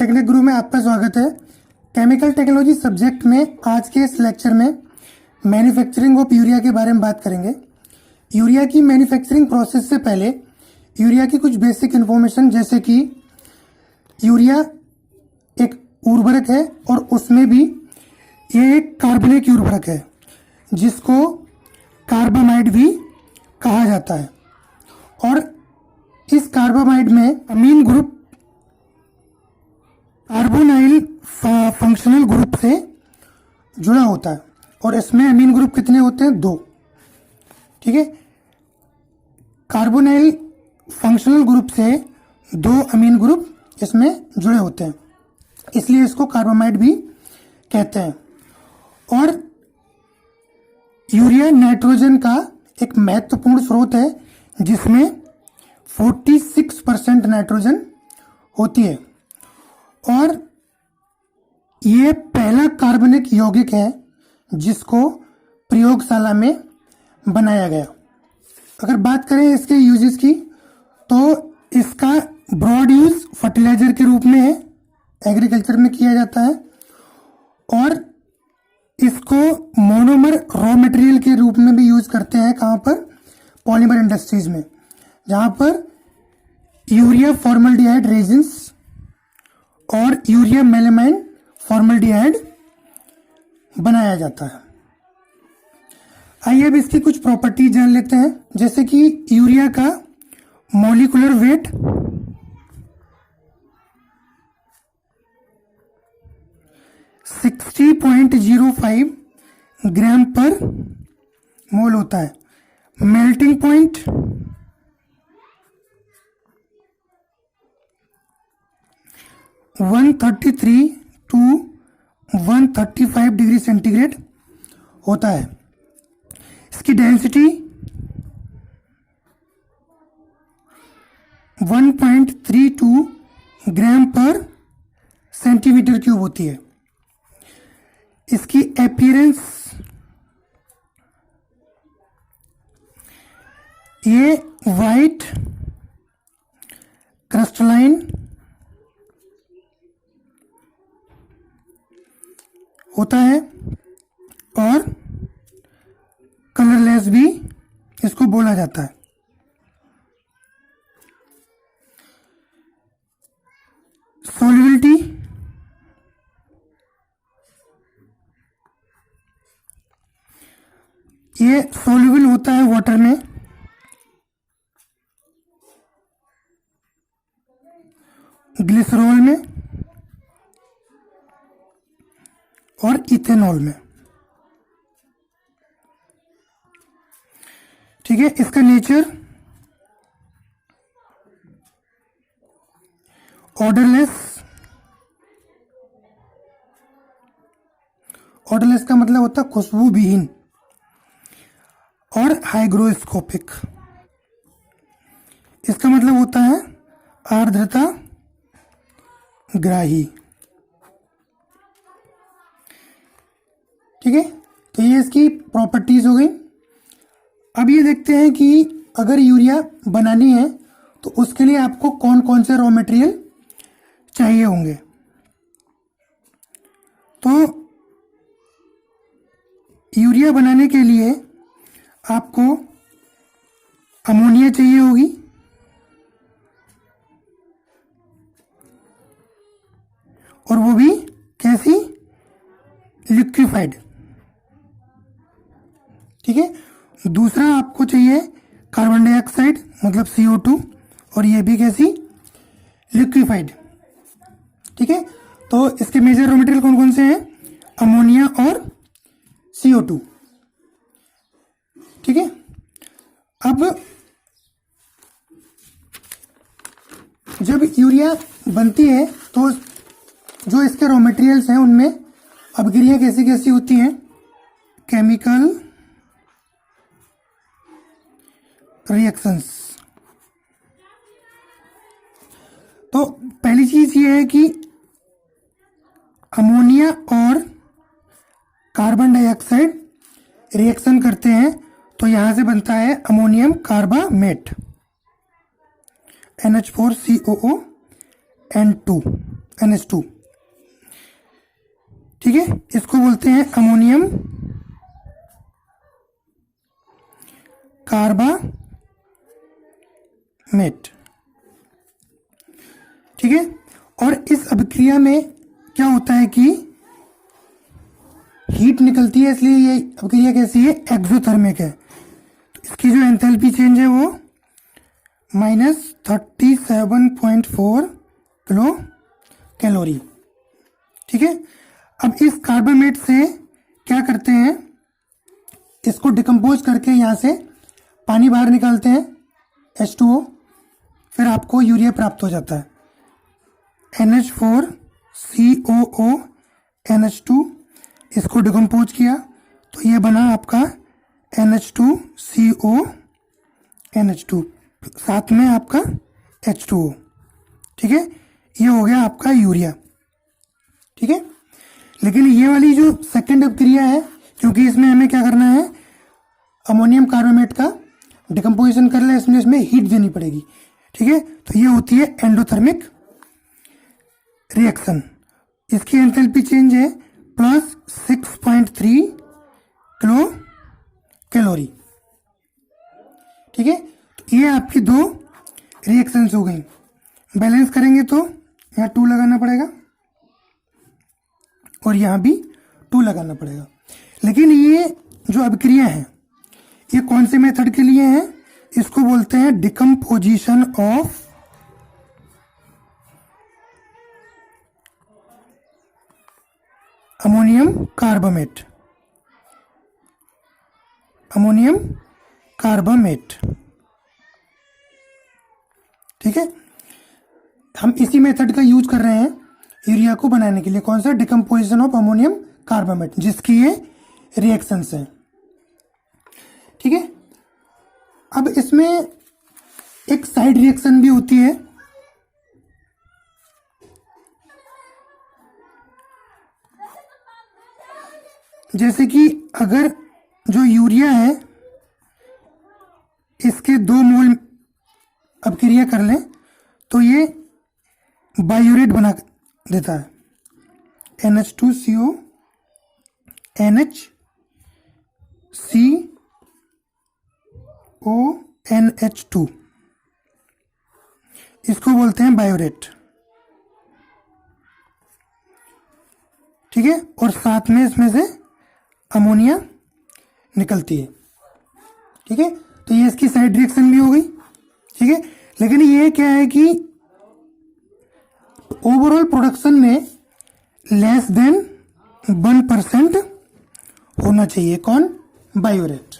Polytechnic गुरु में आपका स्वागत है। केमिकल टेक्नोलॉजी सब्जेक्ट में आज के इस लेक्चर में मैन्युफैक्चरिंग ऑफ यूरिया के बारे में बात करेंगे। यूरिया की मैन्युफैक्चरिंग प्रोसेस से पहले यूरिया की कुछ बेसिक इन्फॉर्मेशन, जैसे कि यूरिया एक उर्वरक है और उसमें भी ये एक कार्बनिक उर्वरक है जिसको कार्बामाइड भी कहा जाता है। और इस कार्बामाइड में अमीन ग्रुप कार्बोनाइल फंक्शनल ग्रुप से जुड़ा होता है और इसमें अमीन ग्रुप कितने होते हैं? 2। ठीक है, कार्बोनाइल फंक्शनल ग्रुप से 2 अमीन ग्रुप इसमें जुड़े होते हैं, इसलिए इसको कार्बामाइड भी कहते हैं। और यूरिया नाइट्रोजन का एक महत्वपूर्ण स्रोत है जिसमें 46% नाइट्रोजन होती है और ये पहला कार्बनिक यौगिक है जिसको प्रयोगशाला में बनाया गया। अगर बात करें इसके यूजेस की, तो इसका ब्रॉड यूज फर्टिलाइजर के रूप में है, एग्रीकल्चर में किया जाता है। और इसको मोनोमर रॉ मटेरियल के रूप में भी यूज करते हैं। कहाँ पर? पॉलीमर इंडस्ट्रीज में, जहाँ पर यूरिया फॉर्मल्डिहाइड रेजिन्स और यूरिया मेलामाइन फॉर्मल्डिहाइड बनाया जाता है। आइए अब इसकी कुछ प्रॉपर्टीज जान लेते हैं, जैसे कि यूरिया का मॉलिक्यूलर वेट 60.05 ग्राम पर मोल होता है। Melting point 133 to 135 degree centigrade होता है। इसकी डेंसिटी 1.32 ग्राम पर सेंटीमीटर क्यूब होती है। इसकी अपीयरेंस, ये वाइट क्रिस्टलाइन होता है और कलरलेस भी इसको बोला जाता है। सॉल्युबिलिटी ये सॉल्युबल होता है वाटर में, ग्लिसरॉल में और इथेनॉल में। ठीक है, इसका नेचर ऑर्डरलेस का मतलब होता है खुशबू विहीन, और हाइग्रोस्कोपिक इसका मतलब होता है आर्द्रता ग्राही। ठीक है, तो ये इसकी प्रॉपर्टीज हो गई। अब ये देखते हैं कि अगर यूरिया बनानी है तो उसके लिए आपको कौन कौन से रॉ मटेरियल चाहिए होंगे। तो यूरिया बनाने के लिए आपको अमोनिया चाहिए होगी, और वो भी कैसी? लिक्विफाइड। ठीक है, दूसरा आपको चाहिए कार्बन डाइऑक्साइड मतलब CO2, और ये भी कैसी? लिक्विफाइड। ठीक है, तो इसके मेजर रॉ मटेरियल कौन कौन से हैं? अमोनिया और CO2। ठीक है, अब जब यूरिया बनती है तो जो इसके रॉ मटेरियल्स हैं उनमें अपक्रियाएं कैसी कैसी होती हैं? Chemical reactions. तो पहली चीज ये है कि अमोनिया और कार्बन डाइऑक्साइड रिएक्शन करते हैं तो यहां से बनता है ammonium carbamate NH4COO N2। NH2, ठीक है, इसको बोलते हैं अमोनियम कार्बामेट, ठीक है। और इस अभिक्रिया में क्या होता है कि हीट निकलती है, इसलिए ये अभिक्रिया कैसी है, एक्सोथर्मिक है। तो इसकी जो एंथैल्पी चेंज है वो -37.4 किलो कैलोरी, ठीक है। अब इस कार्बामेट से क्या करते हैं, इसको डिकम्पोज करके यहाँ से पानी बाहर निकालते हैं H2O, फिर आपको यूरिया प्राप्त हो जाता है NH4COO NH2। इसको डिकम्पोज किया तो ये बना आपका NH2CO NH2, साथ में आपका H2O, ठीक है। ये हो गया आपका यूरिया, ठीक है। लेकिन ये वाली जो सेकंड अभिक्रिया है, क्योंकि इसमें हमें क्या करना है, अमोनियम कार्बामेट का डिकम्पोजिशन कर ले, इसमें हीट देनी पड़ेगी, ठीक है। तो ये होती है एंडोथर्मिक रिएक्शन। इसकी एंथैल्पी चेंज है +6.3 किलो कैलोरी, ठीक है। तो ये आपकी दो रिएक्शंस हो गई। बैलेंस करेंगे तो यहाँ 2 लगाना पड़ेगा और यहाँ भी 2 लगाना पड़ेगा। लेकिन ये जो अभिक्रिया है ये कौन से मेथड के लिए है, इसको बोलते हैं decomposition of ammonium carbamate, ammonium carbamate, ठीक है। हम इसी मेथड का यूज कर रहे हैं यूरिया को बनाने के लिए। कौन सा, डिकम्पोजिशन ऑफ अमोनियम कार्बामेट, जिसकी ये रिएक्शंस हैं, ठीक है। अब इसमें एक साइड रिएक्शन भी होती है, जैसे कि अगर जो यूरिया है इसके 2 मोल अभिक्रिया कर लें तो ये बायूरेट बना देता है, NH2CO NHCO NH2, इसको बोलते हैं बायूरेट, ठीक है। और साथ में इसमें से अमोनिया निकलती है, ठीक है। तो ये इसकी साइड रिएक्शन भी हो गई, ठीक है। लेकिन ये क्या है कि ओवरऑल प्रोडक्शन में लेस देन 1% होना चाहिए, कौन, बायूरेट,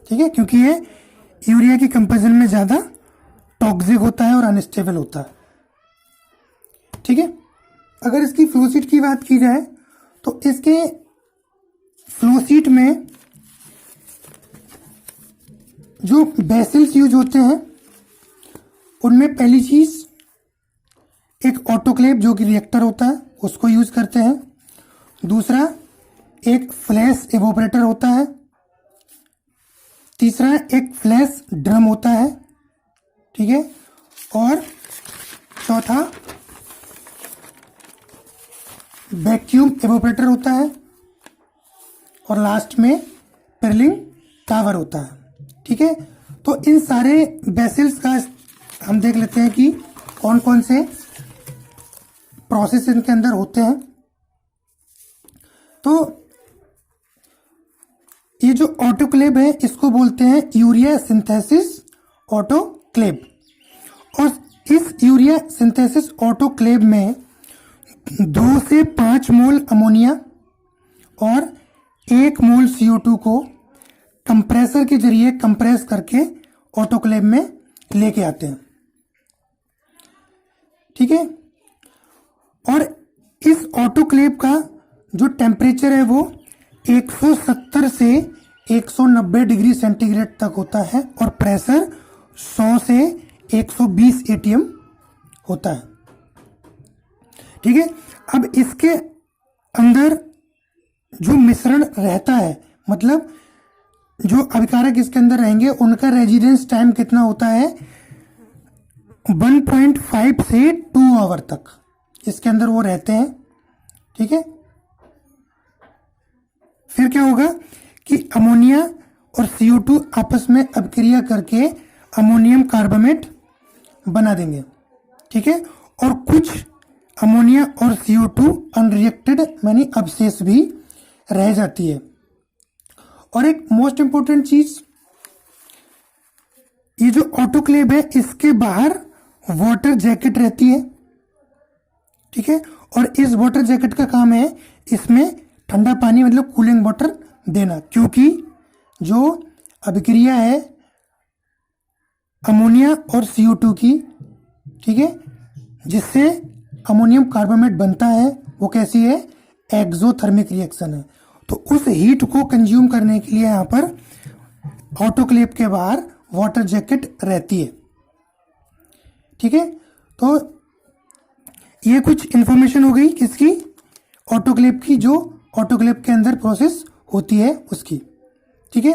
ठीक है, क्योंकि ये यूरिया की कंपेरिजन में ज़्यादा टॉक्सिक होता है और अनस्टेबल होता है, ठीक है। अगर इसकी फ्लोशीट की बात की जाए तो इसके फ्लोशीट में जो बेसिल्स यूज होते हैं उनमें पहली चीज एक ऑटोक्लेव जो कि रिएक्टर होता है उसको यूज करते हैं। दूसरा एक फ्लैश एवोपरेटर होता है। तीसरा एक फ्लैश ड्रम होता है, ठीक है। और चौथा वैक्यूम एवोपरेटर होता है। और लास्ट में पिरलिंग टावर होता है, ठीक है। तो इन सारे वेसल्स का हम देख लेते हैं कि कौन कौन से प्रोसेस इनके अंदर होते हैं। तो ये जो ऑटोक्लेव है इसको बोलते हैं यूरिया सिंथेसिस ऑटोक्लेव। और इस यूरिया सिंथेसिस ऑटोक्लेव में 2 से 5 मोल अमोनिया और 1 मोल CO2 को कंप्रेसर के जरिए कंप्रेस करके ऑटोक्लेव में लेके आते हैं, ठीक है। और इस ऑटोक्लेव का जो टेम्परेचर है वो 170 से 190 डिग्री सेंटीग्रेड तक होता है और प्रेशर 100 से 120 ATM होता है, ठीक है। अब इसके अंदर जो मिश्रण रहता है, मतलब जो अभिकारक इसके अंदर रहेंगे उनका रेजिडेंस टाइम कितना होता है, 1.5 से 2 आवर तक, इसके अंदर वो रहते हैं, ठीक है। फिर क्या होगा कि अमोनिया और CO2 आपस में अभिक्रिया करके अमोनियम कार्बोनेट बना देंगे, ठीक है। और कुछ अमोनिया और CO2 अनरिएक्टेड यानी अवशेष भी रह जाती है। और एक मोस्ट इंपोर्टेंट चीज, ये जो ऑटोक्लेव है इसके बाहर वाटर जैकेट रहती है, ठीक है। और इस वाटर जैकेट का काम है इसमें ठंडा पानी मतलब कूलिंग वाटर देना, क्योंकि जो अभिक्रिया है अमोनिया और CO2 की, ठीक है, जिससे अमोनियम कार्बोनेट बनता है, वो कैसी है, एक्सोथर्मिक रिएक्शन है। तो उस हीट को कंज्यूम करने के लिए यहाँ पर ऑटोक्लेव के बाहर वाटर जैकेट रहती है, ठीक है। तो ये कुछ इंफॉर्मेशन हो गई किसकी, ऑटोक्लेव की, जो ऑटोक्लेव के अंदर प्रोसेस होती है उसकी, ठीक है।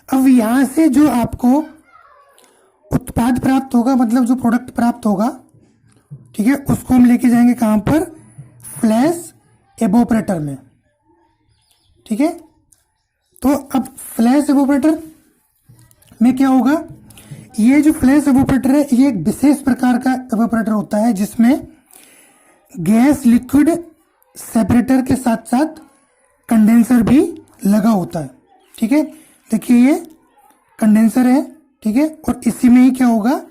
अब यहां से जो आपको उत्पाद प्राप्त होगा, मतलब जो प्रोडक्ट प्राप्त होगा, ठीक है, उसको हम लेके जाएंगे कहां पर, फ्लैश एवोपरेटर में, ठीक है। तो अब फ्लैश एवोपरेटर में क्या होगा, ये जो फ्लैश एवोपरेटर है ये एक विशेष प्रकार का एवोपरेटर होता है जिसमें गैस लिक्विड सेपरेटर के साथ साथ कंडेंसर भी लगा होता है, ठीक है। देखिए ये कंडेंसर है, ठीक है, और इसी में ही क्या होगा,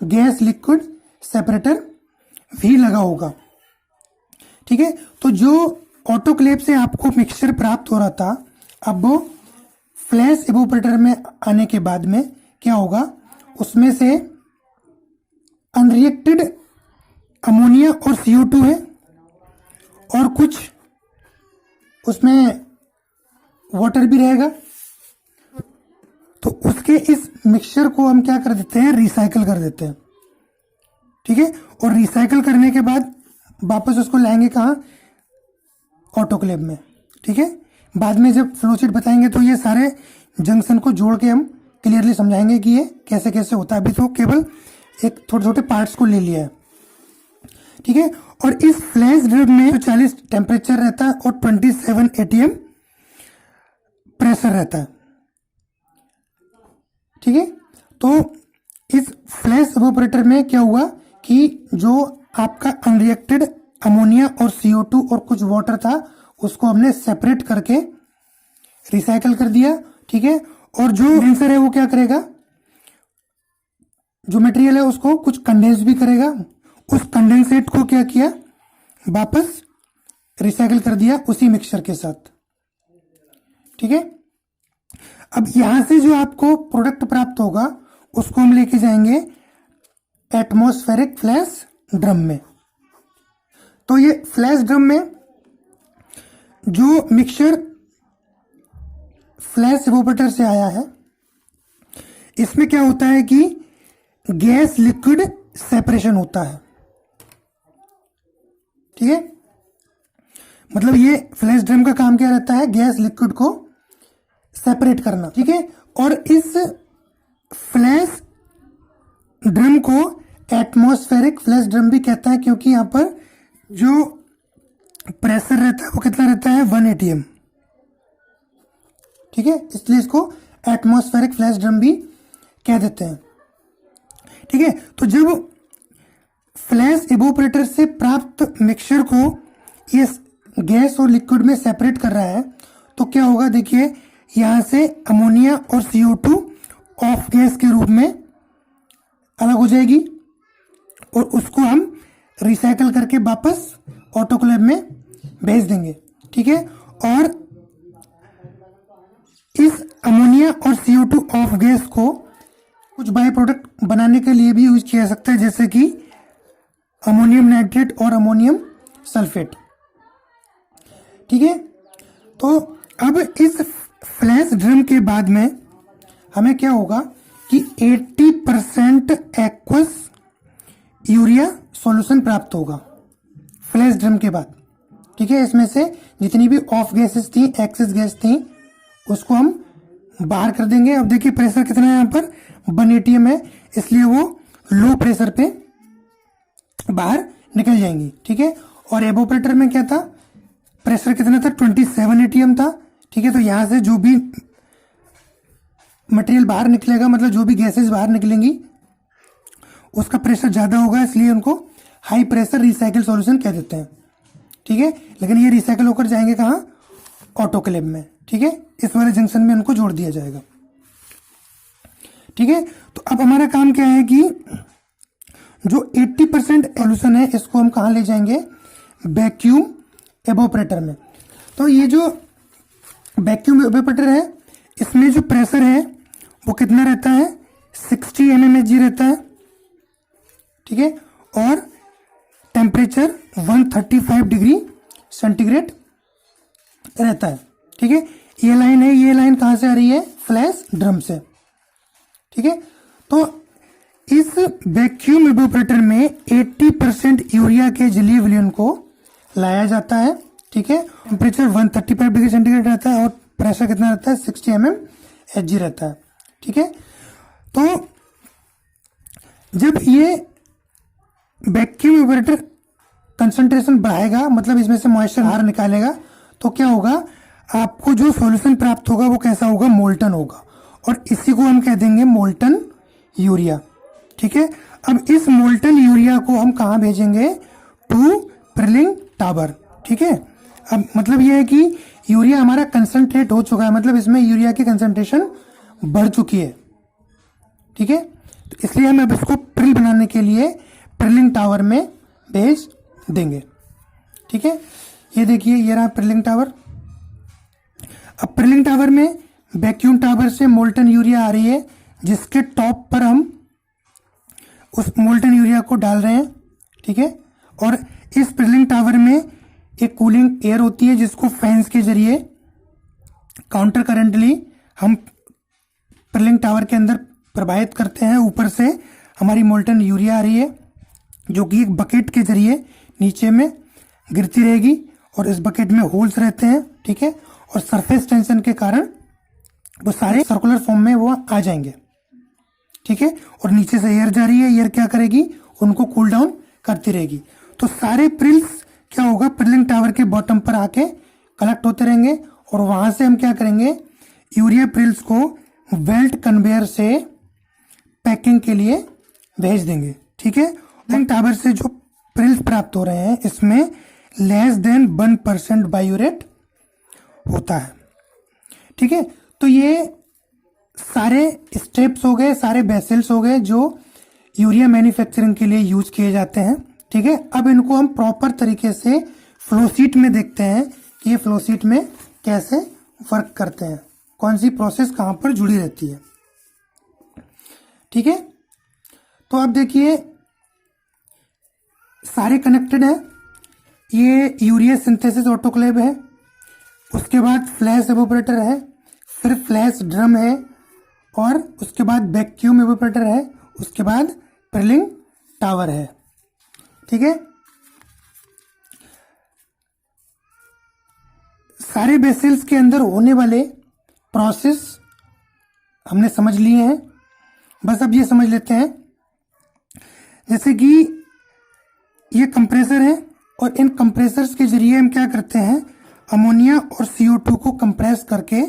गैस लिक्विड सेपरेटर भी लगा होगा, ठीक है। तो जो ऑटोक्लेव से आपको मिक्सचर प्राप्त हो रहा था, अब वो फ्लैश एवोपरेटर में आने के बाद में क्या होगा, उसमें से अनरिएक्टेड अमोनिया और CO2 है और कुछ उसमें वाटर भी रहेगा। तो उसके इस मिक्सचर को हम क्या कर देते हैं, रिसाइकल कर देते हैं, ठीक है। और रिसाइकल करने के बाद वापस उसको लाएंगे कहाँ, ऑटोक्लेव में, ठीक है। बाद में जब फ्लोशीट बताएंगे तो ये सारे जंक्शन को जोड़ के हम क्लियरली समझाएंगे कि ये कैसे कैसे होता है। अभी तो केवल एक छोटे छोटे पार्ट्स को ले लिया है, ठीक है। और इस फ्लैश ड्रम में 40 टेम्परेचर रहता है और 27 ATM प्रेशर रहता है, ठीक है। तो इस फ्लैश एवोपरेटर में क्या हुआ कि जो आपका अनरिएक्टेड अमोनिया और CO2 और कुछ वाटर था उसको हमने सेपरेट करके रिसाइकल कर दिया, ठीक है। और जो कंडेंसर है वो क्या करेगा, जो मटेरियल है उसको कुछ कंडेंस भी करेगा, उस कंडेंसेट को क्या किया, वापस रिसाइकल कर दिया उसी मिक्सचर के साथ, ठीक है। अब यहां से जो आपको प्रोडक्ट प्राप्त होगा उसको हम लेके जाएंगे एटमॉस्फेरिक फ्लैश ड्रम में। तो ये फ्लैश ड्रम में जो मिक्सचर फ्लैश एवोपरेटर से आया है, इसमें क्या होता है कि गैस लिक्विड सेपरेशन होता है, ठीक है। मतलब ये फ्लैश ड्रम का काम क्या रहता है, गैस लिक्विड को सेपरेट करना, ठीक है। और इस फ्लैश ड्रम को एटमॉस्फेरिक फ्लैश ड्रम भी कहता है, क्योंकि यहाँ पर जो प्रेशर रहता है वो कितना रहता है, 1 ATM, ठीक है। इसलिए इसको एटमॉस्फेरिक फ्लैश ड्रम भी कह देते हैं, ठीक है। तो जब फ्लैश एवोपरेटर से प्राप्त मिक्सचर को ये गैस और लिक्विड में सेपरेट कर रहा है तो क्या होगा, देखिए यहां से अमोनिया और CO2 ऑफ गैस के रूप में अलग हो जाएगी और उसको हम रिसाइकल करके वापस ऑटोक्लेव में भेज देंगे, ठीक है। और इस अमोनिया और CO2 ऑफ गैस को कुछ बाय प्रोडक्ट बनाने के लिए भी यूज किया जा सकता है, जैसे कि अमोनियम नाइट्रेट और अमोनियम सल्फेट, ठीक है। तो अब इस फ्लैश ड्रम के बाद में हमें क्या होगा कि 80% एक्वस यूरिया सॉल्यूशन प्राप्त होगा फ्लैश ड्रम के बाद, ठीक है। इसमें से जितनी भी ऑफ गैसेस थी, एक्सेस गैस थी, उसको हम बाहर कर देंगे। अब देखिए प्रेशर कितना है, यहाँ पर 1 ATM है, इसलिए वो लो प्रेशर पे बाहर निकल जाएंगी, ठीक है। और एवोपरेटर में क्या था, प्रेशर कितना था, 27 एटीएम था। ठीक है, तो यहाँ से जो भी मटेरियल बाहर निकलेगा, मतलब जो भी गैसेस बाहर निकलेंगी उसका प्रेशर ज़्यादा होगा, इसलिए उनको हाई प्रेशर रिसाइकिल सॉल्यूशन कह देते हैं। ठीक है, लेकिन ये रिसाइकिल होकर जाएंगे कहाँ, ऑटोक्लेव में। ठीक है, इस वाले जंक्शन में उनको जोड़ दिया जाएगा। ठीक है, तो अब हमारा काम क्या है कि जो 80% सॉल्यूशन है इसको हम कहाँ ले जाएंगे, वैक्यूम एवोपरेटर में। तो ये जो वैक्यूम एवोपरेटर है इसमें जो प्रेशर है वो कितना रहता है, 60 mmHg रहता है। ठीक है, और टेम्परेचर 135 डिग्री सेंटीग्रेड रहता है। ठीक है, ये लाइन है, ये लाइन कहाँ से आ रही है, फ्लैश ड्रम से। ठीक है, तो इस वैक्यूम एवोपरेटर में 80% यूरिया के जलीय विलयन को लाया जाता है। ठीक है, टेम्परेचर 135 डिग्री सेंटीग्रेड रहता है और प्रेशर कितना रहता है, 60 mmHg रहता है। ठीक है, तो जब ये वैक्यूम एवोपरेटर कंसंट्रेशन बढ़ाएगा, मतलब इसमें से मॉइस्चर बाहर निकालेगा, तो क्या होगा, आपको जो सॉल्यूशन प्राप्त होगा वो कैसा होगा, मोल्टन होगा, और इसी को हम कह देंगे मोल्टन यूरिया। ठीक है, अब इस मोल्टन यूरिया को हम कहाँ भेजेंगे, टू प्रिलिंग टावर। ठीक है, अब मतलब ये है कि यूरिया हमारा कंसंट्रेट हो चुका है, मतलब इसमें यूरिया की कंसंट्रेशन बढ़ चुकी है। ठीक है, तो इसलिए हम अब इसको प्रिल बनाने के लिए प्रिलिंग टावर में भेज देंगे। ठीक है, ये देखिए, ये रहा प्रिलिंग टावर। अब प्रिलिंग टावर में वैक्यूम टावर से मोल्टन यूरिया आ रही है, जिसके टॉप पर हम उस मोल्टन यूरिया को डाल रहे हैं। ठीक है, और इस प्रिलिंग टावर में एक कूलिंग एयर होती है जिसको फैंस के जरिए काउंटर करंटली हम प्रिलिंग टावर के अंदर प्रवाहित करते हैं। ऊपर से हमारी मोल्टन यूरिया आ रही है जो कि एक बकेट के जरिए नीचे में गिरती रहेगी, और इस बकेट में होल्स रहते हैं। ठीक है, और सरफेस टेंशन के कारण वो सारे सर्कुलर फॉर्म में वो आ जाएंगे। ठीक है, और नीचे से एयर जा रही है, एयर क्या करेगी, उनको कूल डाउन करती रहेगी। तो सारे प्रिल्स क्या होगा, प्रिलिंग टावर के बॉटम पर आके कलेक्ट होते रहेंगे, और वहां से हम क्या करेंगे, यूरिया प्रिल्स को बेल्ट कन्वेयर से पैकिंग के लिए भेज देंगे। ठीक है, प्रिलिंग टावर से जो प्रिल्स प्राप्त हो रहे हैं इसमें लेस देन 1% बायोरेट होता है। ठीक है, तो ये सारे स्टेप्स हो गए, सारे बेसल्स हो गए जो यूरिया मैन्युफैक्चरिंग के लिए यूज किए जाते हैं। ठीक है, अब इनको हम प्रॉपर तरीके से फ्लोशीट में देखते हैं कि ये फ्लोशीट में कैसे वर्क करते हैं, कौन सी प्रोसेस कहाँ पर जुड़ी रहती है। ठीक है, तो अब देखिए सारे कनेक्टेड है। ये यूरिया सिंथेसिस ऑटोक्लेव है, उसके बाद फ्लैश एवोपरेटर है, फिर फ्लैश ड्रम है, और उसके बाद वैक्यूम एवोपरेटर है, उसके बाद प्रिलिंग टावर है। ठीक है, सारे वेसल्स के अंदर होने वाले प्रोसेस हमने समझ लिए हैं। बस अब ये समझ लेते हैं, जैसे कि ये कंप्रेसर है, और इन कंप्रेसर्स के जरिए हम क्या करते हैं, अमोनिया और CO2 को कंप्रेस करके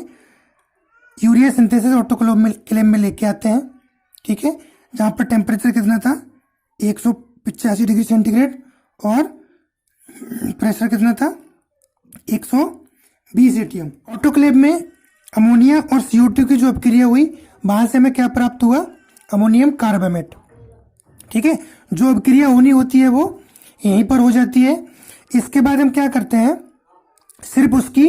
यूरिया सिंथेसिस ऑटोक्लेव में लेके आते हैं। ठीक है, जहाँ पर टेम्परेचर कितना था, 185 डिग्री सेंटीग्रेड, और प्रेशर कितना था, 120 एटीएम। ऑटोक्लेव में अमोनिया और CO2 की जो अपक्रिया हुई, वहां से हमें क्या प्राप्त हुआ, अमोनियम कार्बामेट। ठीक है, जो अपक्रिया होनी होती है वो यहीं पर हो जाती है। इसके बाद हम क्या करते हैं, सिर्फ उसकी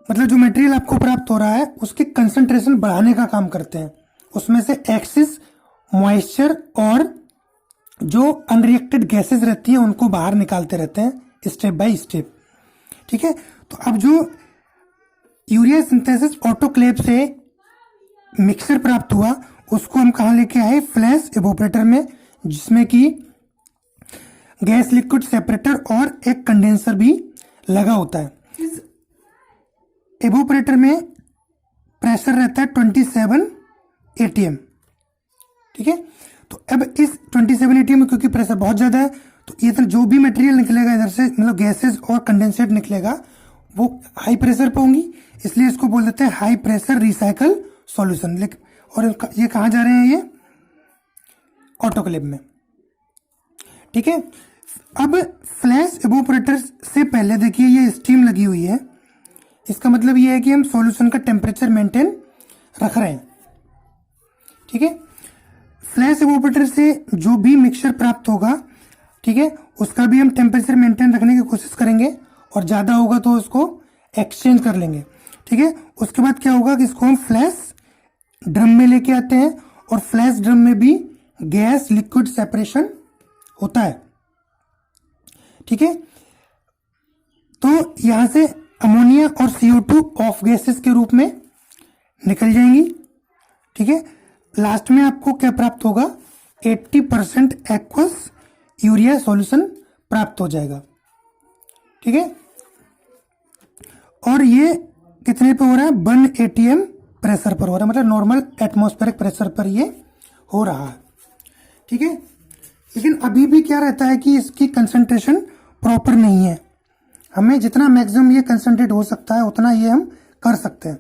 मतलब जो मटेरियल आपको प्राप्त हो रहा है उसकी कंसंट्रेशन बढ़ाने का काम करते हैं। उसमें से एक्सेस मॉइस्चर और जो अनरिएक्टेड गैसेस रहती हैं उनको बाहर निकालते रहते हैं स्टेप बाय स्टेप। ठीक है, तो अब जो यूरिया सिंथेसिस ऑटोक्लेव से मिक्सर प्राप्त हुआ उसको हम कहाँ लेके आए, फ्लैश एवोपरेटर में, जिसमें कि गैस लिक्विड सेपरेटर और एक कंडेंसर भी लगा होता है। इस एवोपरेटर में प्रेशर रहता है 27 एटीएम। ठीक है, तो अब इस 27 एटीएम में क्योंकि प्रेशर बहुत ज़्यादा है तो इधर जो भी मटेरियल निकलेगा इधर से, मतलब गैसेस और कंडेंसेट निकलेगा, वो हाई प्रेशर पे होंगी, इसलिए इसको बोल देते हैं हाई प्रेशर रिसाइकल सॉल्यूशन। और ये कहाँ जा रहे हैं, ये ऑटोक्लेव में। ठीक है, अब फ्लैश इवोपरेटर से पहले देखिए ये स्टीम लगी हुई है, इसका मतलब ये है कि हम सॉल्यूशन का टेम्परेचर मेंटेन रख रहे हैं। ठीक है, फ्लैश इवोपरेटर से जो भी मिक्सचर प्राप्त होगा, ठीक है, उसका भी हम टेम्परेचर मेंटेन रखने की कोशिश करेंगे, और ज़्यादा होगा तो उसको एक्सचेंज कर लेंगे। ठीक है, उसके बाद क्या होगा कि इसको हम फ्लैश ड्रम में लेके आते हैं, और फ्लैश ड्रम में भी गैस लिक्विड सेपरेशन होता है। ठीक है, तो यहां से अमोनिया और CO2 ऑफ गैसेस के रूप में निकल जाएंगी। ठीक है, लास्ट में आपको क्या प्राप्त होगा, 80% एक्वस यूरिया सॉल्यूशन प्राप्त हो जाएगा। ठीक है, और ये कितने पे हो रहा है, 1 atm प्रेशर पर हो रहा है, मतलब नॉर्मल एटमॉस्फेरिक प्रेशर पर ये हो रहा है। ठीक है, लेकिन अभी भी क्या रहता है कि इसकी कंसंट्रेशन प्रॉपर नहीं है, हमें जितना मैक्सिमम ये कंसंट्रेट हो सकता है उतना ये हम कर सकते हैं।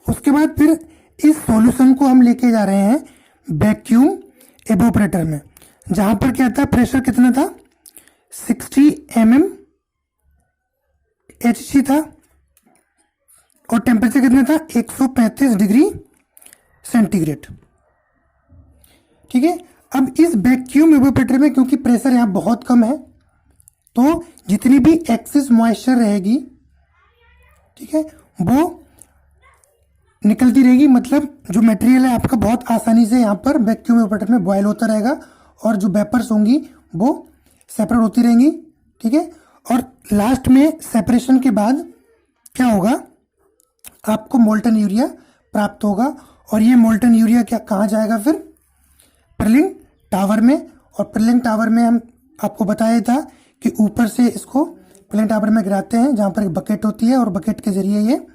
उसके बाद फिर इस सॉल्यूशन को हम लेके जा रहे हैं वैक्यूम एवोपरेटर में, जहां पर क्या था, प्रेशर कितना था, 60 mm HC था, और टेम्परेचर कितना था, 135 डिग्री सेंटीग्रेड। ठीक है, अब इस वैक्यूम एवोपरेटर में क्योंकि प्रेशर यहाँ बहुत कम है, तो जितनी भी एक्सेस मॉइस्चर रहेगी, ठीक है, वो निकलती रहेगी, मतलब जो मटेरियल है आपका बहुत आसानी से यहाँ पर वैक्यूम एवोपरेटर में बॉयल होता रहेगा, और जो वेपर्स होंगी वो सेपरेट होती रहेंगी। ठीक है, और लास्ट में सेपरेशन के बाद क्या होगा, आपको मोल्टन यूरिया प्राप्त होगा, और ये मोल्टन यूरिया क्या कहाँ जाएगा फिर, पर्लिंग टावर में। और पर्लिंग टावर में हम आपको बताया था कि ऊपर से इसको पर्लिंग टावर में गिराते हैं, जहाँ पर एक बकेट होती है, और बकेट के जरिए ये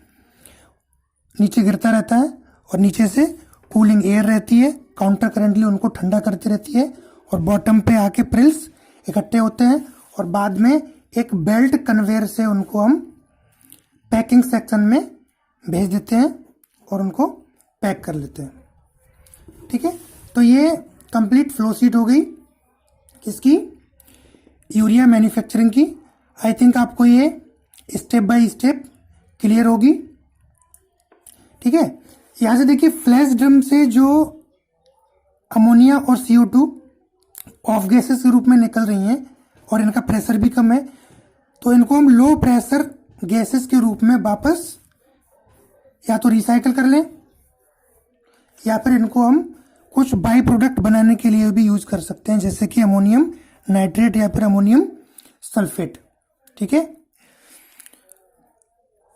नीचे गिरता रहता है, और नीचे से कूलिंग एयर रहती है, काउंटर करंटली उनको ठंडा करती रहती है, और बॉटम पे आके प्रिल्स इकट्ठे होते हैं, और बाद में एक बेल्ट कन्वेयर से उनको हम पैकिंग सेक्शन में भेज देते हैं, और उनको पैक कर लेते हैं। ठीक है, तो ये कंप्लीट फ्लो शीट हो गई किसकी, यूरिया मैन्युफैक्चरिंग की। आई थिंक आपको ये स्टेप बाय स्टेप क्लियर होगी। ठीक है, यहाँ से देखिए फ्लैश ड्रम से जो अमोनिया और CO2 ऑफ गैसेस के रूप में निकल रही हैं, और इनका प्रेशर भी कम है, तो इनको हम लो प्रेशर गैसेस के रूप में वापस या तो रिसाइकल कर लें, या फिर इनको हम कुछ बाई प्रोडक्ट बनाने के लिए भी यूज कर सकते हैं, जैसे कि अमोनियम नाइट्रेट या फिर अमोनियम सल्फेट। ठीक है,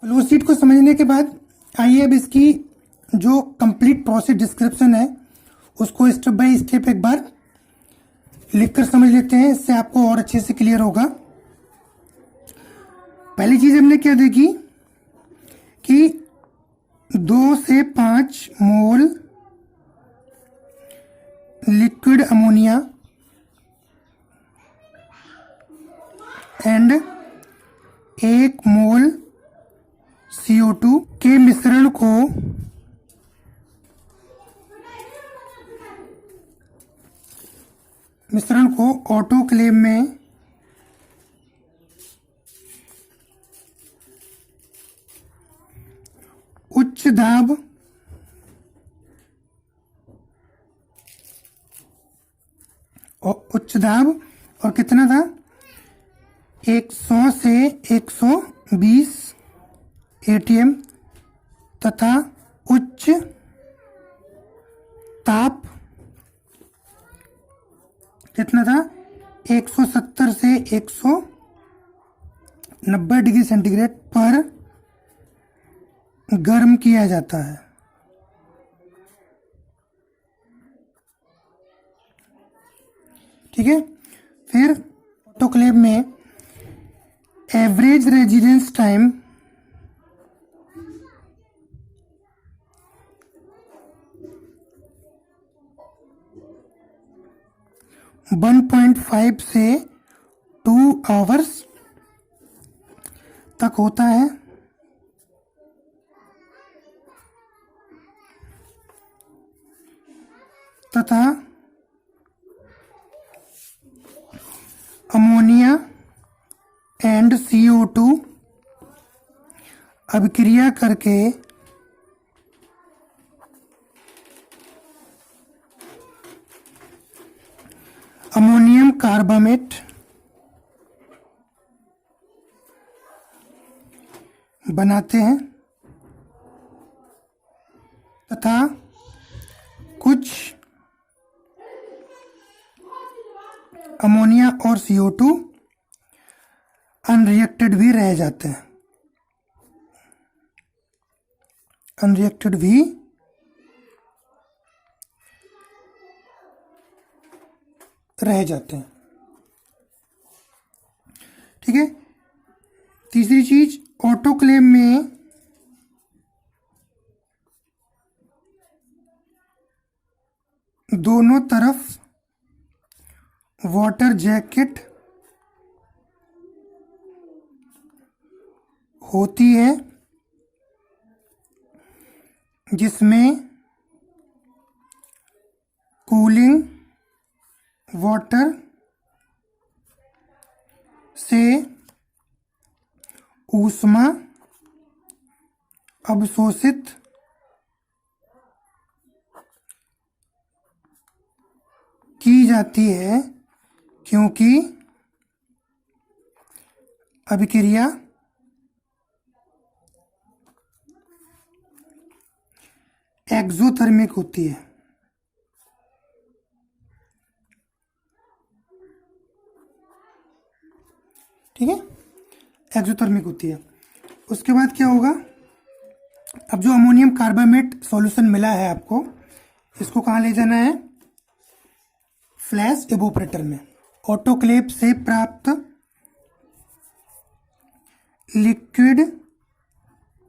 फ्लो शीट को समझने के बाद आइए अब इसकी जो कंप्लीट प्रोसेस डिस्क्रिप्शन है उसको स्टेप बाय स्टेप एक बार लिखकर समझ लेते हैं, इससे आपको और अच्छे से क्लियर होगा। पहली चीज हमने क्या देखी कि 2 से 5 mole liquid ammonia and 1 mole CO2 के मिश्रण को ऑटोक्लेव में उच्च दाब और कितना था, 100 से 120 ATM तथा उच्च ताप कितना था, 170 से 190 डिग्री सेंटीग्रेड पर गर्म किया जाता है। ठीक है, फिर ऑटोक्लेव में एवरेज रेजिडेंस टाइम 1.5 से 2 आवर्स तक होता है तथा अमोनिया एंड CO2 अभिक्रिया करके अमोनियम कार्बामेट बनाते हैं तथा कुछ अमोनिया और CO2 अनरिएक्टेड भी रह जाते हैं, अनरिएक्टेड भी रह जाते हैं। ठीक है। तीसरी चीज, ऑटोक्लेव में दोनों तरफ वाटर जैकेट होती है जिसमें कूलिंग वाटर से ऊष्मा अवशोषित की जाती है क्योंकि अभिक्रिया एक्सोथर्मिक होती है। ठीक है, एक्सोथर्मिक होती है। उसके बाद क्या होगा, अब जो अमोनियम कार्बामेट सॉल्यूशन मिला है आपको, इसको कहाँ ले जाना है, फ्लैश इवोपरेटर में। ऑटोक्लेव से प्राप्त लिक्विड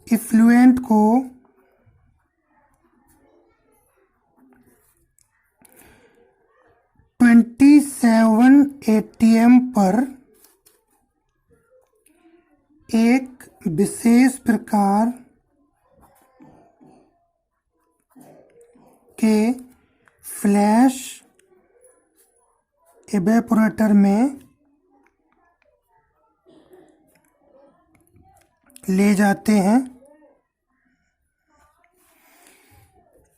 इफ्लुएंट को (27 ATM पर एक विशेष प्रकार के फ्लैश इवेपोरेटर में ले जाते हैं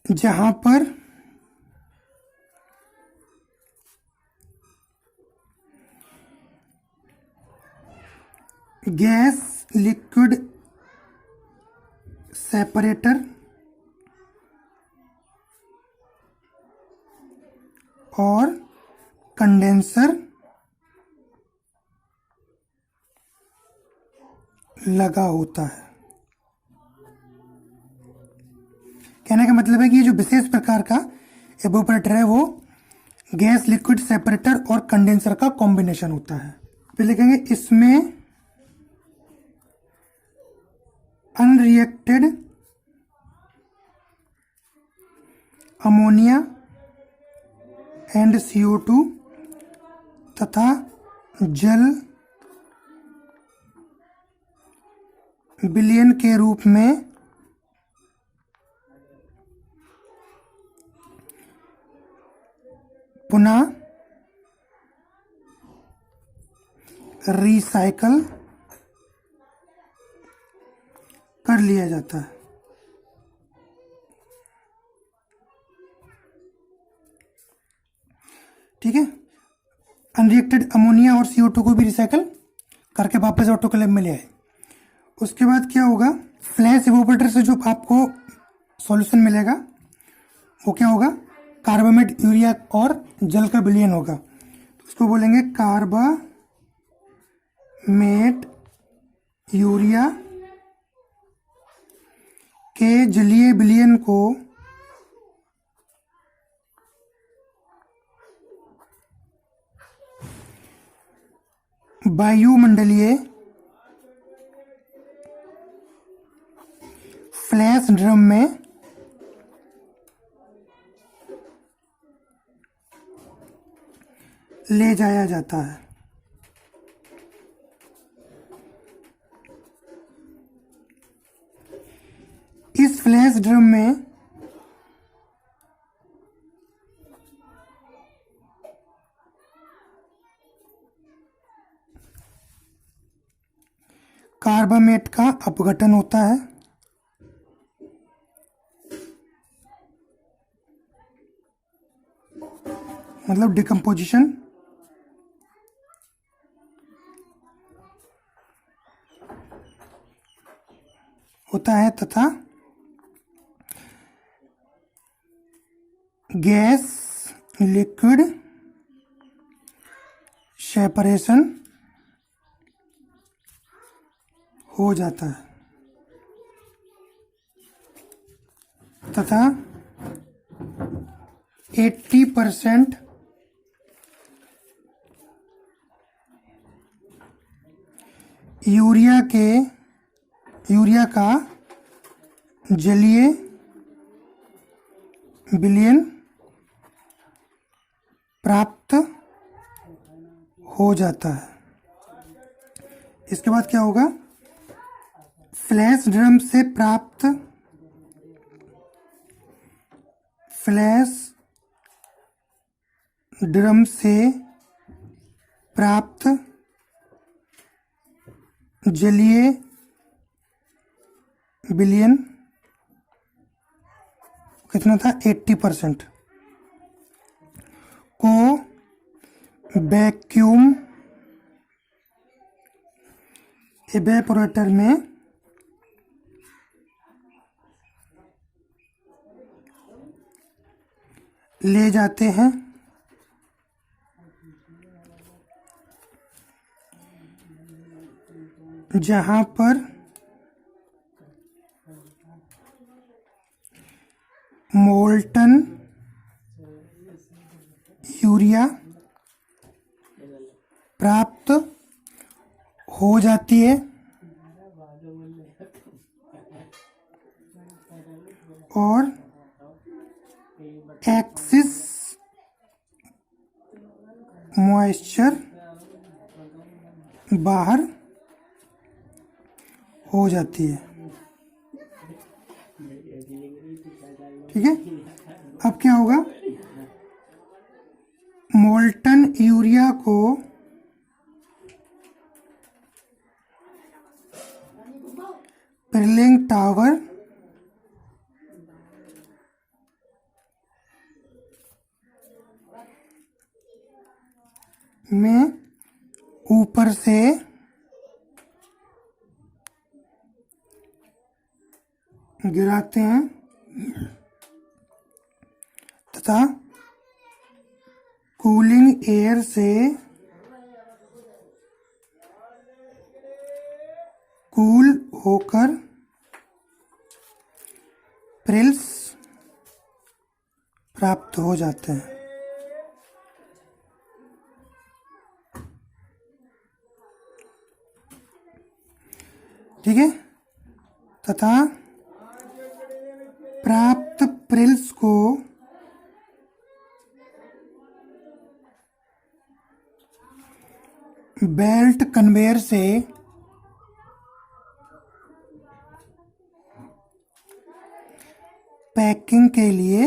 जहां पर गैस लिक्विड सेपरेटर और कंडेंसर लगा होता है। कहने का मतलब है कि ये जो विशेष प्रकार का इवेपोरेटर है वो गैस लिक्विड सेपरेटर और कंडेंसर का कॉम्बिनेशन होता है। फिर लिखेंगे इसमें अनरिएक्टेड अमोनिया एंड CO2 तथा जल विलयन के रूप में पुनः रिसाइकल कर लिया जाता है। ठीक है, अनरिएक्टेड अमोनिया और CO2 को भी रिसाइकल करके वापस ऑटोक्लेव में ले आए। उसके बाद क्या होगा, फ्लैश इवेपोरेटर से जो आपको सॉल्यूशन मिलेगा वो क्या होगा, कार्बामेट यूरिया और जल का विलयन होगा। तो उसको बोलेंगे कार्बामेट यूरिया के जलीय विलयन को वायुमंडलीय फ्लैश ड्रम में ले जाया जाता है। फ्लैश ड्रम में कार्बामेट का अपघटन होता है। मतलब डिकम्पोजिशन। होता है तथा गैस लिक्विड सेपरेशन हो जाता है तथा 80% यूरिया का जलीय विलयन प्राप्त हो जाता है। इसके बाद क्या होगा? फ्लैश ड्रम से प्राप्त जलीय विलयन कितना था? 80% को वैक्यूम इवेपोरेटर में ले जाते हैं। जहां पर मोल्टन यूरिया प्राप्त हो जाती है और एक्सेस मॉइस्चर बाहर हो जाती है। ठीक है, अब क्या होगा? मोल्टन यूरिया को पिरलिंग टावर में ऊपर से गिराते हैं तथा कूलिंग एयर से कूल होकर प्रिल्स प्राप्त हो जाते हैं। ठीक है, तथा प्राप्त प्रिल्स को बेल्ट कन्वेयर से पैकिंग के लिए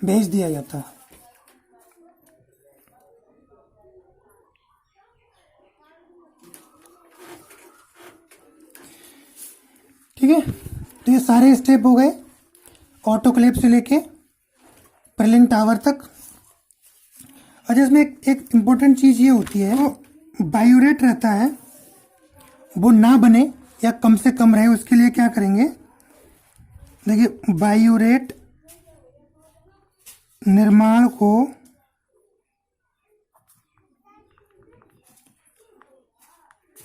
भेज दिया जाता है। ठीक है, तो ये सारे स्टेप हो गए ऑटोक्लेव से लेके पिरलिंग टावर तक। अच्छा, इसमें एक इम्पोर्टेंट चीज़ ये होती है, वो बायोरेट रहता है, वो ना बने या कम से कम रहे, उसके लिए क्या करेंगे? देखिए, बायोरेट निर्माण को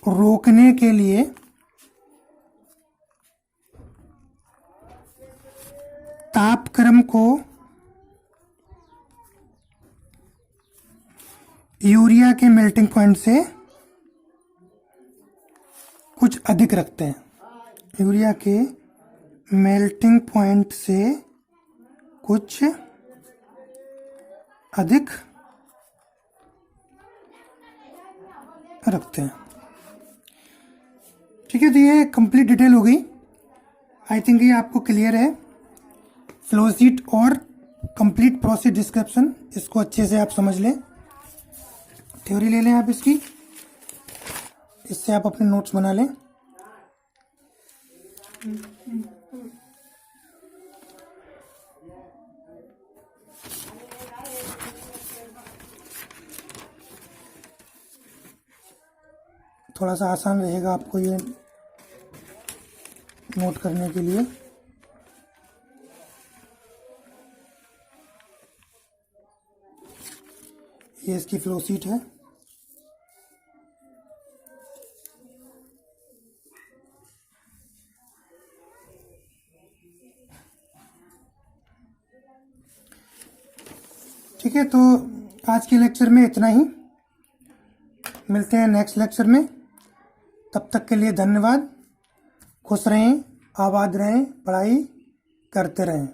रोकने के लिए तापक्रम को यूरिया के मेल्टिंग पॉइंट से कुछ अधिक रखते हैं। यूरिया के मेल्टिंग पॉइंट से कुछ अधिक रखते हैं। ठीक है, तो ये कंप्लीट डिटेल हो गई। आई थिंक ये आपको क्लियर है। फ्लो शीट और कंप्लीट प्रोसेस डिस्क्रिप्शन, इसको अच्छे से आप समझ लें। थ्योरी ले लें आप इसकी, इससे आप अपने नोट्स बना लें। थोड़ा सा आसान रहेगा आपको ये नोट करने के लिए। ये इसकी फ्लो शीट है। ठीक है, तो आज के लेक्चर में इतना ही। मिलते हैं नेक्स्ट लेक्चर में। तब तक के लिए धन्यवाद। खुश रहें, आबाद रहें, पढ़ाई करते रहें।